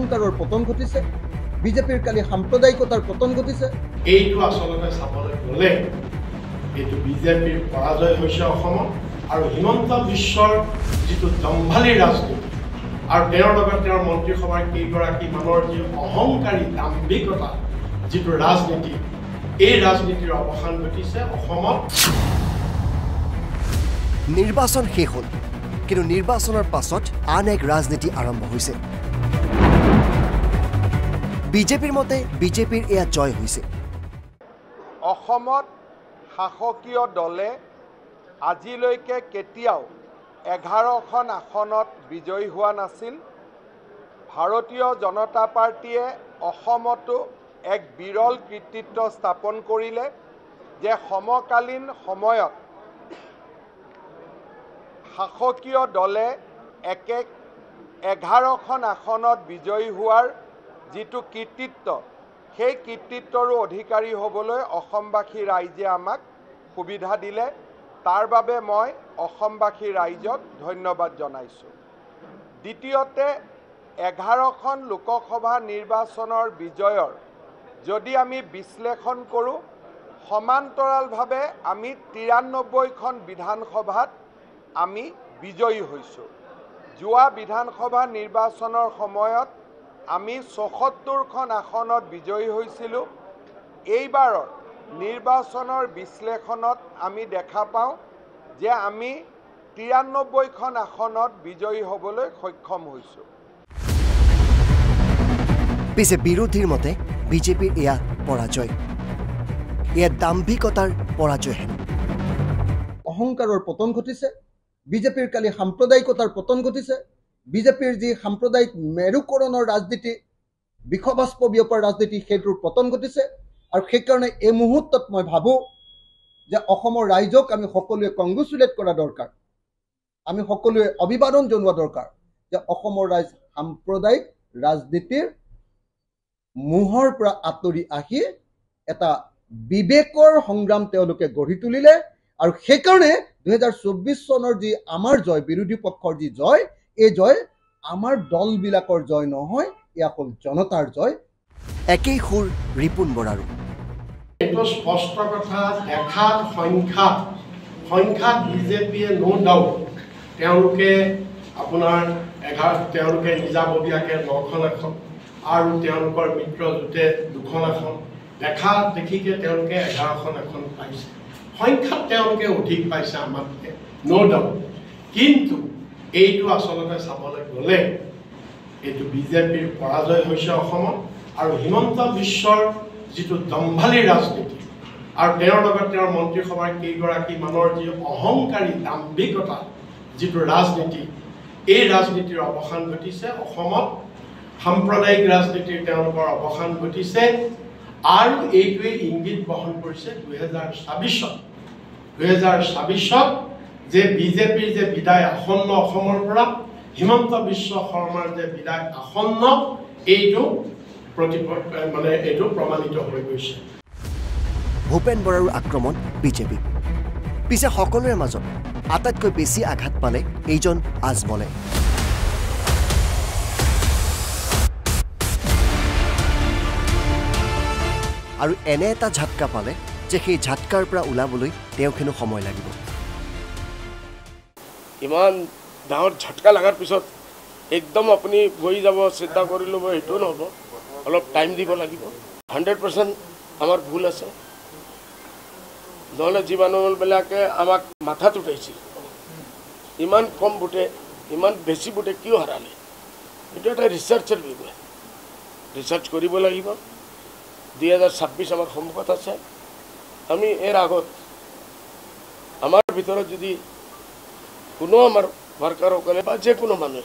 অহংকাৰৰ পতন ঘটিছে বিজেপিৰ কালি সাম্প্ৰদায়িকতাৰ পতন ঘটিছে এইটো আসলতে চাবলৈ গ'লে এইটো বিজেপিৰ পৰাজয় হৈছে অসমত আৰু হিমন্ত বিশ্বৰ যিটো দম্ভালী ৰাজনীতি আৰু তেওঁৰ লগত তেওঁৰ মন্ত্ৰীসভাৰ কেইগৰাকী মানুহৰ যি অহংকাৰী দাম্ভিকতা যিটো ৰাজনীতি এই ৰাজনীতিৰ অৱসান ঘটিছে অসমত নিৰ্বাচন শেষ হ'ল কিন্তু নিৰ্বাচনৰ পাছত আন এক ৰাজনীতি আৰম্ভ হৈছে বিজেপিৰ মতে বিজেপিৰ এয়া জয় হৈছে অসমত শাসকীয় দলে আজিলৈকে কেতিয়াও 11খন আসনত বিজয়ী হোৱা নাছিল ভাৰতীয় জনতা পাৰ্টিয়ে অসমতো এক বিৰল কৃতিত্ব স্থাপন কৰিলে যে সমকালীন সময়ত শাসকীয় দলে এক 11খন আসনত বিজয়ী হোৱাৰ যিটো কৃতিত্ব সেই কৃতিত্বৰো অধিকাৰী হ'বলৈ অসমবাসী ৰাইজে আমাক সুবিধা দিলে তাৰ বাবে মই অসমবাসী ৰাইজক ধন্যবাদ জনাইছোঁ দ্বিতীয়তে 11খন লোকসভা নিৰ্বাচনৰ বিজয়ৰ যদি আমি বিশ্লেষণ কৰোঁ সমান্তৰালভাৱে আমি 93খন বিধানসভাত আমি বিজয়ী হৈছোঁ যোৱা বিধানসভা নিৰ্বাচনৰ সময়ত আমি ৭৪খন আসনত বিজয়ী হৈছিলোঁ এইবাৰৰ নিৰ্বাচনৰ বিশ্লেষণত আমি দেখা পাওঁ যে আমি 93খন আসনত বিজয়ী হ'বলৈ সক্ষম হৈছোঁ পিছে বিৰোধীৰ মতে বিজেপিৰ এয়া পৰাজয় এয়া দাম্ভিকতাৰ পৰাজয় হেন অহংকাৰৰ পতন ঘটিছে বিজেপিৰ কালি সাম্প্ৰদায়িকতাৰ পতন ঘটিছে বিজেপিৰ যি সাম্প্ৰদায়িক মেৰুকৰণৰ ৰাজনীতি বিখবাস্প বিয়পাৰ ৰাজনীতি সেইটোৰ পতন ঘটিছে আৰু সেইকাৰণে এই মুহূৰ্তত মই ভাবোঁ যে অসমৰ ৰাইজক আমি সকলোৱে কংগ্ৰেচুলেট কৰা দৰকাৰ আমি সকলোৱে অভিবাদন জনোৱা দৰকাৰ যে অসমৰ ৰাইজ সাম্প্ৰদায়িক ৰাজনীতিৰ মোহৰ পৰা আঁতৰি আহি এটা বিবেকৰ সংগ্ৰাম তেওঁলোকে গঢ়ি তুলিলে আৰু সেইকাৰণে 2024 চনৰ যি আমাৰ জয় বিৰোধী পক্ষৰ যি জয় এই জয় আমাৰ দলবিলাকৰ জয় নহয় এয়া হ'ল জনতাৰ জয় একেই সুৰ ৰিপুণ বৰাৰো এইটো স্পষ্ট কথা দেখাত সংখ্যাত বিজেপিয়ে নো ডাউট তেওঁলোকে আপোনাৰ তেওঁলোকে নিজাববীয়াকৈ 9খন আসন আৰু তেওঁলোকৰ মিত্ৰজোঁটে 2খন আসন দেখিকে তেওঁলোকে 11খন আসন পাইছে সংখ্যাত তেওঁলোকে অধিক পাইছে আমাতকৈ নো ডাউট কিন্তু এইটো আসলতে চাবলৈ গ'লে এইটো বিজেপিৰ পৰাজয় হৈছে অসমত আৰু হিমন্ত বিশ্বৰ যিটো দম্ভালী ৰাজনীতি আৰু তেওঁৰ লগত তেওঁৰ মন্ত্ৰীসভাৰ কেইগৰাকী মানুহৰ যি অহংকাৰী দাম্ভিকতা যিটো ৰাজনীতি এই ৰাজনীতিৰ অৱসান ঘটিছে অসমত সাম্প্ৰদায়িক ৰাজনীতিৰ তেওঁলোকৰ অৱসান ঘটিছে আৰু এইটোৱে ইংগিত বহন কৰিছে 2024ত যে বিজেপিৰ যে বিদায় আসন্ন অসমৰ পৰা হিমন্ত বিশ্ব শৰ্মাৰ যে বিদায় আসন্ন এইটো এইটো প্ৰমাণিত হৈ গৈছে ভূপেন বৰাৰ আক্ৰমণ বিজেপি পিছে সকলোৰে মাজত আটাইতকৈ বেছি আঘাত পালে এইজন আজমলে আৰু এনে এটা ঝাটকা পালে যে সেই ঝাটকাৰ পৰা ওলাবলৈ তেওঁক হেনো সময় লাগিব ইমান ডাঙৰ ঝাটকা লগাৰ পিছত একদম আপুনি বহি যাব চিন্তা কৰি ল'ব সেইটো নহ'ব অলপ টাইম দিব লাগিব 100% আমাৰ ভুল আছে নহ'লে যি মানুহবিলাকে আমাক মাথাত উঠাইছিল ইমান কম ভোটে ইমান বেছি ভোটে কিয় হাৰালে এইটো এটা ৰিচাৰ্চৰ বিষয় ৰিচাৰ্চ কৰিব লাগিব 2026 আমাৰ সন্মুখত আছে আমি এৰ আগত আমাৰ ভিতৰত যদি কোনো আমাৰ ওয়াৰ্কাৰসকলে বা যে কোনো মানুহ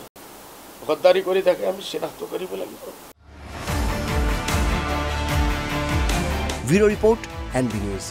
গদ্দাৰি কৰি থাকে আমি চিনাক্ত কৰিব লাগিব ব্যুৰো ৰিপোৰ্ট এনবি নিউজ